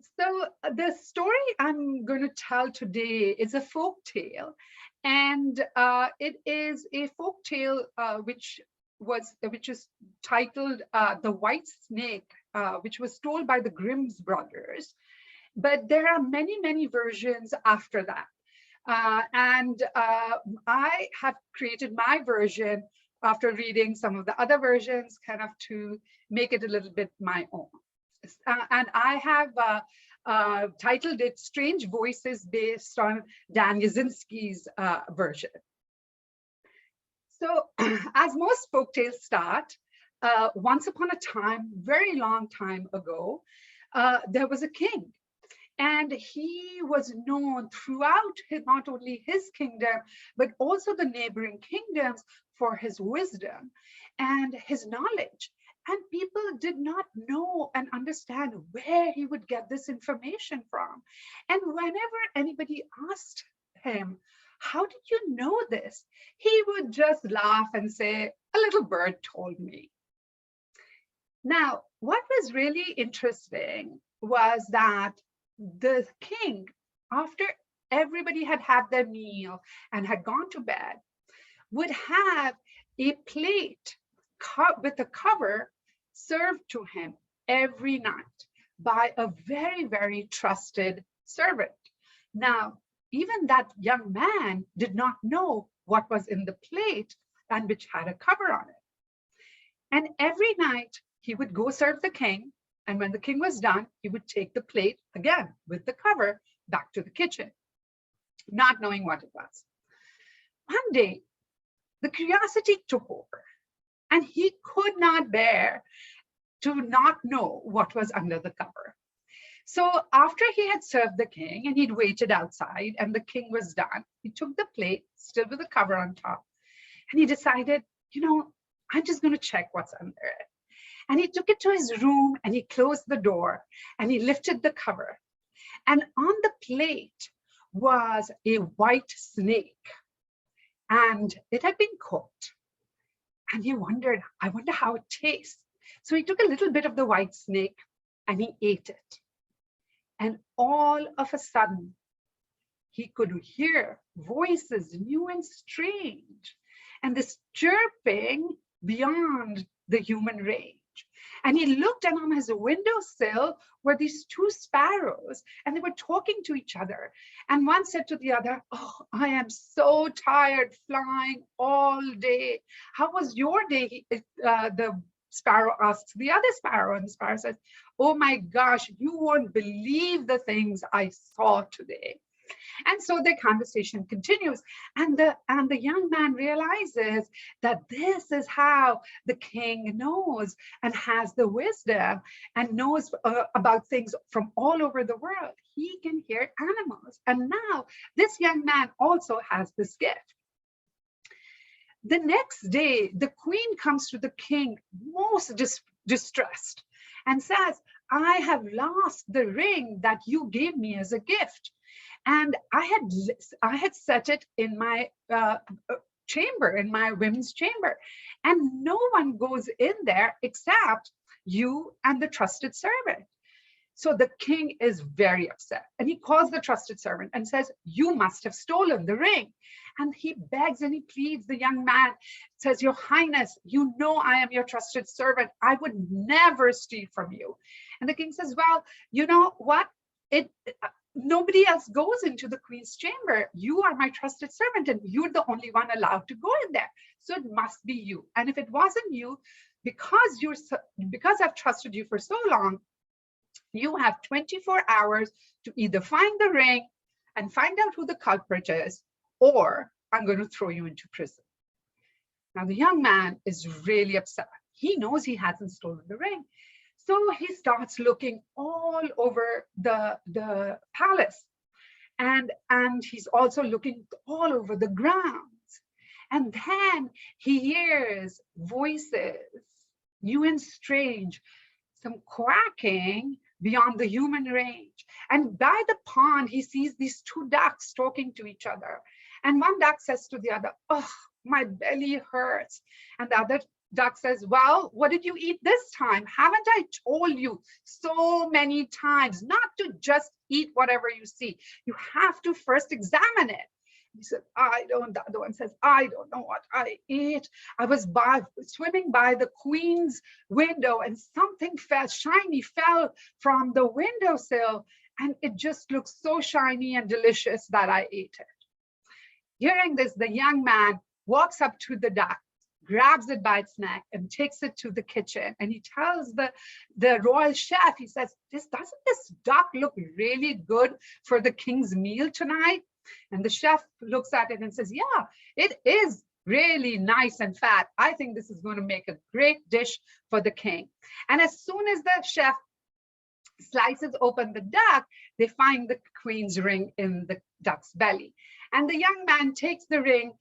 So the story I'm going to tell today is a folk tale, and it is a folk tale which is titled "The White Snake," which was told by the Grimm's brothers. But there are many versions after that, and I have created my version after reading some of the other versions, kind of to make it a little bit my own. And I have titled it Strange Voices based on Dan Yazinski's version. So as most folktales start, once upon a time, very long time ago, there was a king. And he was known throughout not only his kingdom, but also the neighboring kingdoms for his wisdom and his knowledge. And people did not know and understand where he would get this information from. And whenever anybody asked him, how did you know this? He would just laugh and say, a little bird told me. Now, what was really interesting was that the king, after everybody had had their meal and had gone to bed, would have a plate with a cover served to him every night by a very trusted servant. Now, even that young man did not know what was in the plate and which had a cover on it. And every night he would go serve the king. And when the king was done, he would take the plate again with the cover back to the kitchen, not knowing what it was. One day, the curiosity took over, and he could not bear to not know what was under the cover. So after he had served the king and he'd waited outside and the king was done, he took the plate, still with the cover on top, and he decided, I'm just going to check what's under it. And he took it to his room and he closed the door and he lifted the cover. And on the plate was a white snake, and it had been cooked. And he wondered, I wonder how it tastes. So he took a little bit of the white snake and he ate it. And all of a sudden, he could hear voices new and strange, and this chirping beyond the human range. And he looked, and on his windowsill were these two sparrows, and they were talking to each other. And one said to the other, oh, I am so tired flying all day. How was your day? The sparrow asks the other sparrow, and the sparrow says, oh my gosh, you won't believe the things I saw today. And so the conversation continues, and the young man realizes that this is how the king knows and has the wisdom and knows about things from all over the world. He can hear animals, and now this young man also has this gift. The next day, the queen comes to the king most distressed and says, I have lost the ring that you gave me as a gift. And I had set it in my chamber, in my women's chamber. And no one goes in there except you and the trusted servant. So the king is very upset, and he calls the trusted servant and says, you must have stolen the ring. And he begs and he pleads. The young man says, your highness, you know I am your trusted servant. I would never steal from you. And the king says, well, you know what? Nobody else goes into the queen's chamber. You are my trusted servant, and you're the only one allowed to go in there. So it must be you. And if it wasn't you, because I've trusted you for so long, you have 24 hours to either find the ring and find out who the culprit is, or I'm going to throw you into prison. Now, the young man is really upset. He knows he hasn't stolen the ring. So he starts looking all over the palace, and he's also looking all over the grounds. And then he hears voices, new and strange, some quacking beyond the human range. And by the pond, he sees these two ducks talking to each other. And one duck says to the other, oh, my belly hurts. And the other duck says, well, what did you eat this time? Haven't I told you so many times not to just eat whatever you see? You have to first examine it. He said, I don't. The other one says, I don't know what I ate. I was swimming by the queen's window and something shiny fell from the windowsill, and it just looked so shiny and delicious that I ate it. Hearing this, the young man walks up to the duck, grabs it by its neck and takes it to the kitchen. And he tells the royal chef, he says, doesn't this duck look really good for the king's meal tonight? And the chef looks at it and says, yeah, it is really nice and fat. I think this is going to make a great dish for the king. And as soon as the chef slices open the duck, they find the queen's ring in the duck's belly. And the young man takes the ring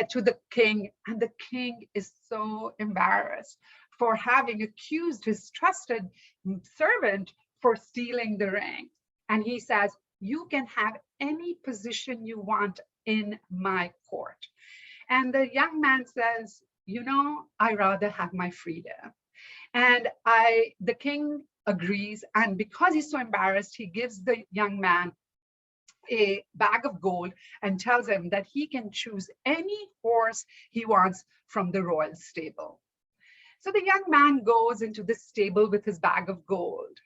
to the king, and the king is so embarrassed for having accused his trusted servant for stealing the ring. And he says, you can have any position you want in my court. And the young man says, you know, I rather have my freedom. And the king agrees. And because he's so embarrassed, he gives the young man a bag of gold and tells him that he can choose any horse he wants from the royal stable. So the young man goes into the stable with his bag of gold,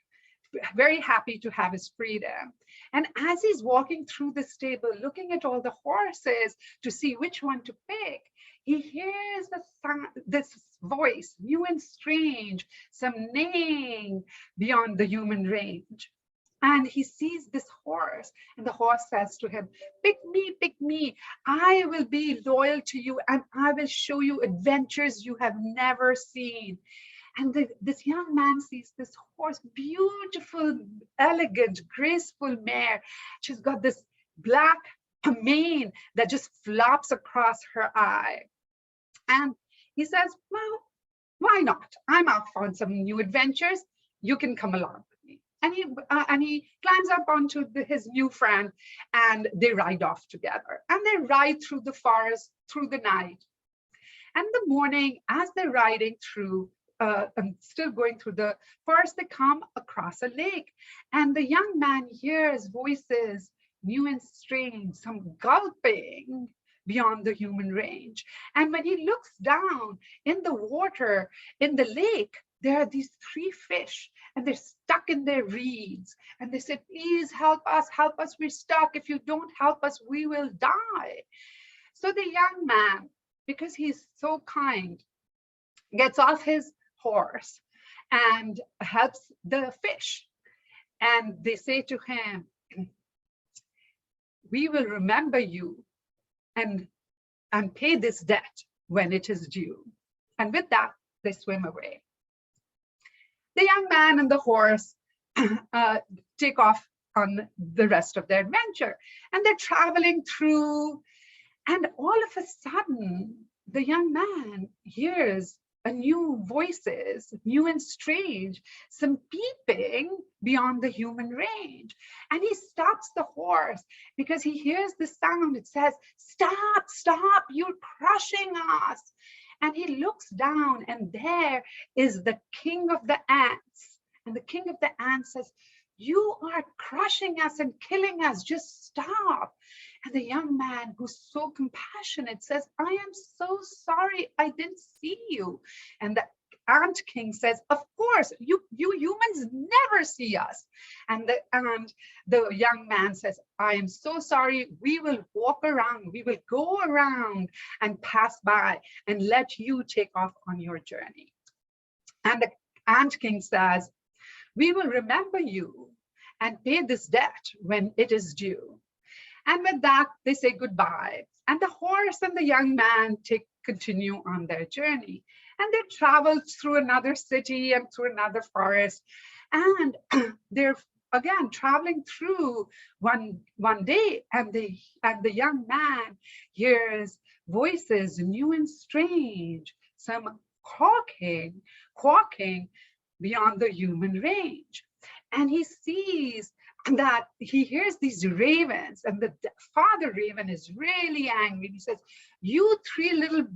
very happy to have his freedom. And as he's walking through the stable, looking at all the horses to see which one to pick, he hears this voice, new and strange, some neighing beyond the human range. And he sees this horse, and the horse says to him, pick me. I will be loyal to you, and I will show you adventures you have never seen. And this young man sees this horse, beautiful, elegant, graceful mare. She's got this black mane that just flops across her eye. And he says, well, why not? I'm off on some new adventures. You can come along with me. And he climbs up onto his new friend, and they ride off together. And they ride through the forest, through the night. And the morning, as they're riding through, and still going through the forest, they come across a lake. And the young man hears voices, new and strange, some gulping beyond the human range. And when he looks down in the water, in the lake, there are these 3 fish, and they're stuck in their reeds. And they said, please help us, we're stuck. If you don't help us, we will die. So the young man, because he's so kind, gets off his horse and helps the fish. And they say to him, we will remember you and pay this debt when it is due. And with that, they swim away. The young man and the horse take off on the rest of their adventure. And they're traveling through, and all of a sudden, the young man hears new voices, new and strange, some peeping beyond the human range. And he stops the horse because he hears the sound. It says, stop, you're crushing us. And he looks down, and there is the king of the ants. And the king of the ants says, you are crushing us and killing us, just stop. And the young man, who's so compassionate, says, I am so sorry, I didn't see you. And the ant king says, of course, you humans never see us. And the young man says, I am so sorry, we will walk around, we will go around and pass by and let you take off on your journey. And the ant king says, we will remember you and pay this debt when it is due. And with that, they say goodbye. And the horse and the young man continue on their journey. And they travel through another city and through another forest. And they're again traveling through one day. And the young man hears voices new and strange, some quacking beyond the human range. And he sees that he hears these ravens, and the father raven is really angry. He says, you 3 little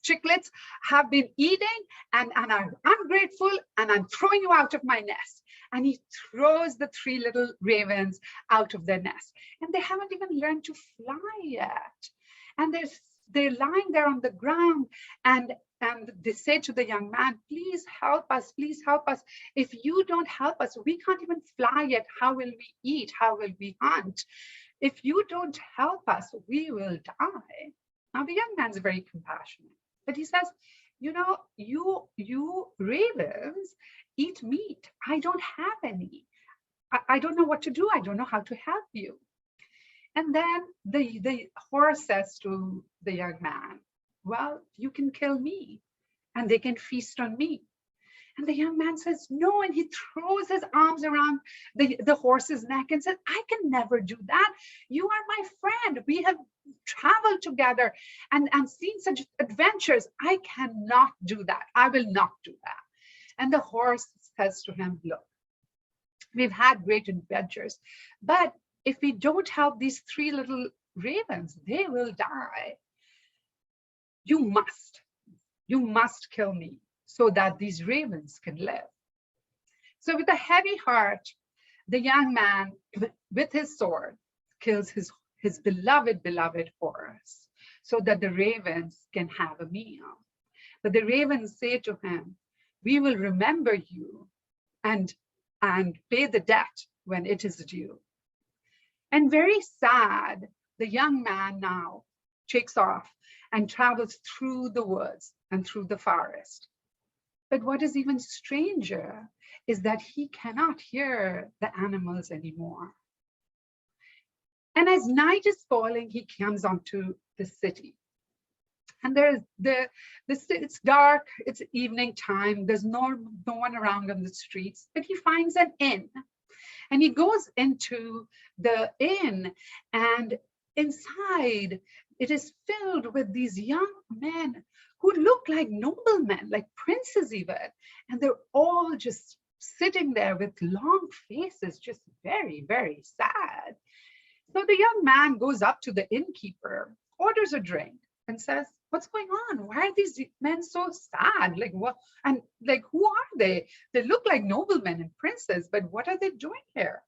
chicklets have been eating and are ungrateful, and I'm throwing you out of my nest. And he throws the three little ravens out of their nest. And they haven't even learned to fly yet. And they're lying there on the ground, and they say to the young man, please help us, please help us. If you don't help us, we can't even fly yet. How will we eat? How will we hunt? If you don't help us, we will die. Now the young man's very compassionate, but he says, you know, you ravens eat meat. I don't have any. I don't know what to do. I don't know how to help you. And then the horse says to the young man, well, you can kill me and they can feast on me. And the young man says, no, and he throws his arms around the horse's neck and says, I can never do that. You are my friend. We have traveled together and seen such adventures. I cannot do that. I will not do that. And the horse says to him, look, we've had great adventures, but if we don't help these three little ravens, they will die. You must kill me so that these ravens can live. So with a heavy heart, the young man with his sword kills his beloved horse so that the ravens can have a meal. But the ravens say to him, we will remember you and pay the debt when it is due. And very sad, the young man now takes off and travels through the woods and through the forest. But what is even stranger is that he cannot hear the animals anymore. And as night is falling, he comes onto the city. And it's dark, it's evening time, there's no one around on the streets, but he finds an inn. And he goes into the inn, and inside it is filled with these young men who look like noblemen, like princes even. And they're all just sitting there with long faces, just very, very sad. So the young man goes up to the innkeeper, orders a drink, and says, what's going on? Why are these men so sad? Like what? And like, who are they? They look like noblemen and princes, but what are they doing here?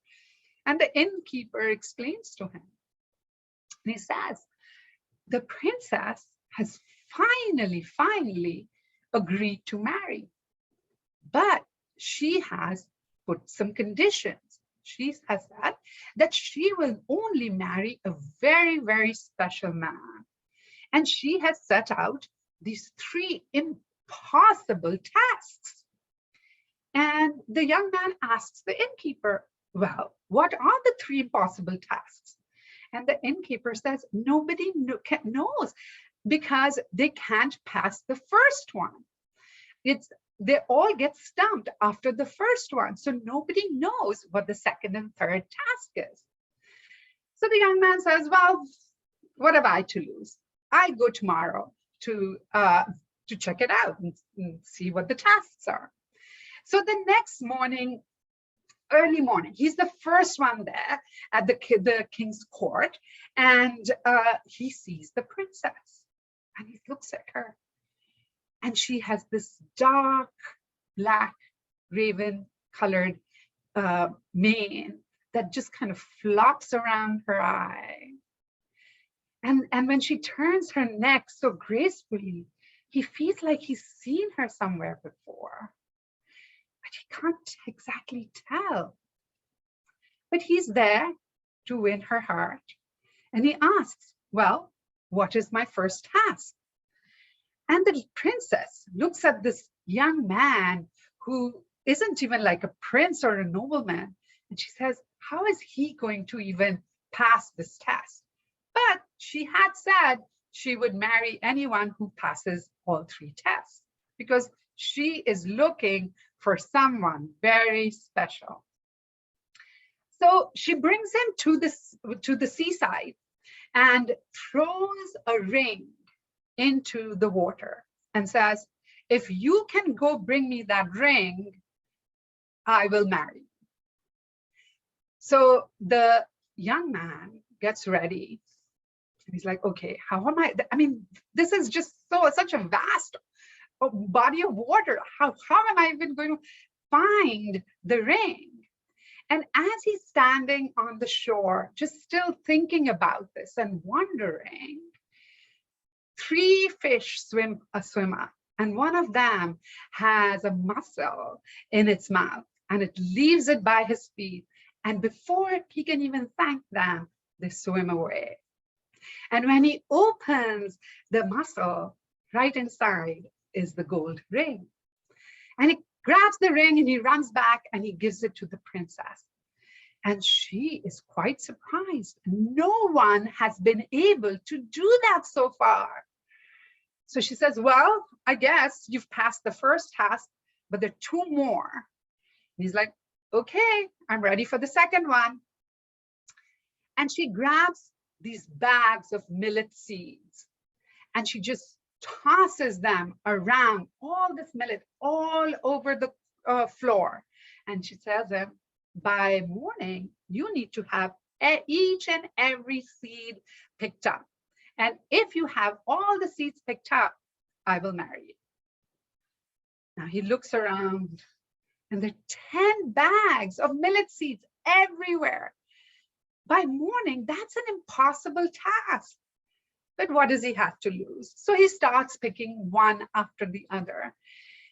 And the innkeeper explains to him. And he says, the princess has finally agreed to marry, but she has put some conditions. She has said that she will only marry a very, very special man. And she has set out these three impossible tasks. And the young man asks the innkeeper, well, what are the three impossible tasks? And the innkeeper says, nobody knows, because they can't pass the first one. They all get stumped after the first one. So nobody knows what the second and third task is. So the young man says, well, what have I to lose? I go tomorrow to check it out and see what the tasks are. So the next morning, early morning, he's the first one there at the king's court, and he sees the princess, and he looks at her, and she has this dark black raven colored mane that just kind of flops around her eye. And when she turns her neck so gracefully, he feels like he's seen her somewhere before, but he can't exactly tell. But he's there to win her heart. And he asks, well, what is my first task? And the princess looks at this young man who isn't even like a prince or a nobleman. And she says, how is he going to even pass this test? But she had said she would marry anyone who passes all three tests, because she is looking for someone very special. So she brings him to the seaside and throws a ring into the water and says, if you can go bring me that ring, I will marry you. So the young man gets ready He's like, okay, how am I mean, this is just such a vast body of water. How am I even going to find the ring? And as he's standing on the shore, just still thinking about this and wondering, three fish swim up, and one of them has a mussel in its mouth, and it leaves it by his feet. And before he can even thank them, they swim away. And when he opens the mussel, right inside is the gold ring. And he grabs the ring and he runs back and he gives it to the princess. And she is quite surprised. No one has been able to do that so far. So she says, well, I guess you've passed the first task, but there are two more. And he's like, okay, I'm ready for the second one. And she grabs these bags of millet seeds and she just tosses them around, all this millet all over the floor. And she tells him, by morning, you need to have each and every seed picked up. And if you have all the seeds picked up, I will marry you. Now he looks around and there are 10 bags of millet seeds everywhere. By morning, that's an impossible task. But what does he have to lose? So he starts picking one after the other.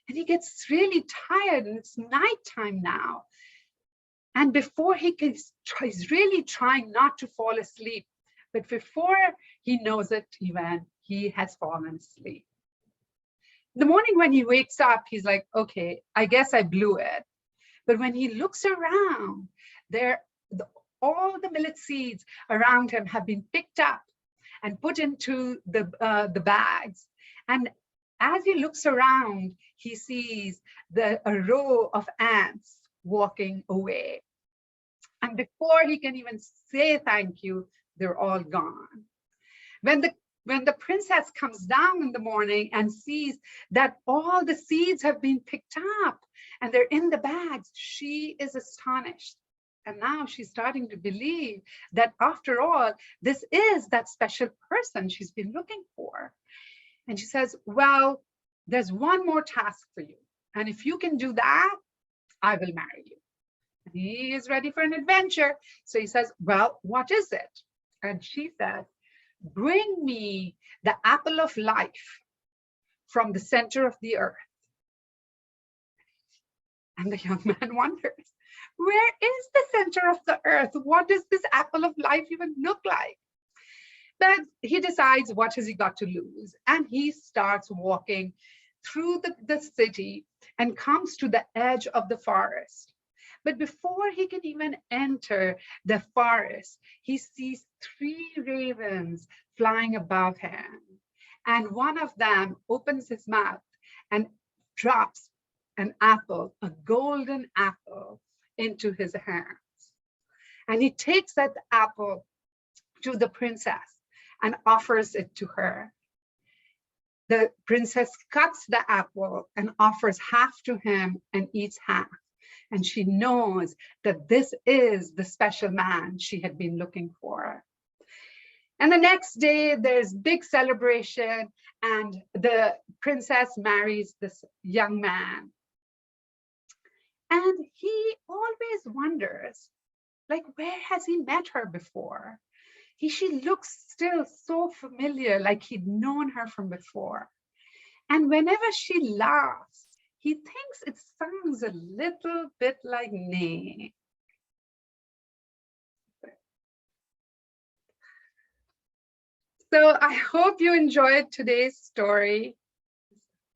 And he gets really tired and it's nighttime now. And before he's really trying not to fall asleep. But before he knows it, even he has fallen asleep. In the morning when he wakes up, he's like, okay, I guess I blew it. But when he looks around, all the millet seeds around him have been picked up and put into the bags. And as he looks around, he sees a row of ants walking away. And before he can even say thank you, they're all gone. When the princess comes down in the morning and sees that all the seeds have been picked up and they're in the bags, she is astonished. And now she's starting to believe that after all, this is that special person she's been looking for. And she says, well, there's one more task for you. And if you can do that, I will marry you. And he is ready for an adventure. So he says, well, what is it? And she says, bring me the apple of life from the center of the earth. And the young man wonders, where is the center of the earth? What does this apple of life even look like? But he decides, what has he got to lose? And he starts walking through the city and comes to the edge of the forest. But before he can even enter the forest, he sees 3 ravens flying above him. And one of them opens his mouth and drops an apple, a golden apple, into his hands. And he takes that apple to the princess and offers it to her. The princess cuts the apple and offers half to him and eats half. And she knows that this is the special man she had been looking for. And the next day, there's big celebration, and the princess marries this young man. And he always wonders, like, where has he met her before? She looks still so familiar, like he'd known her from before. And whenever she laughs, he thinks it sounds a little bit like nay. So I hope you enjoyed today's story.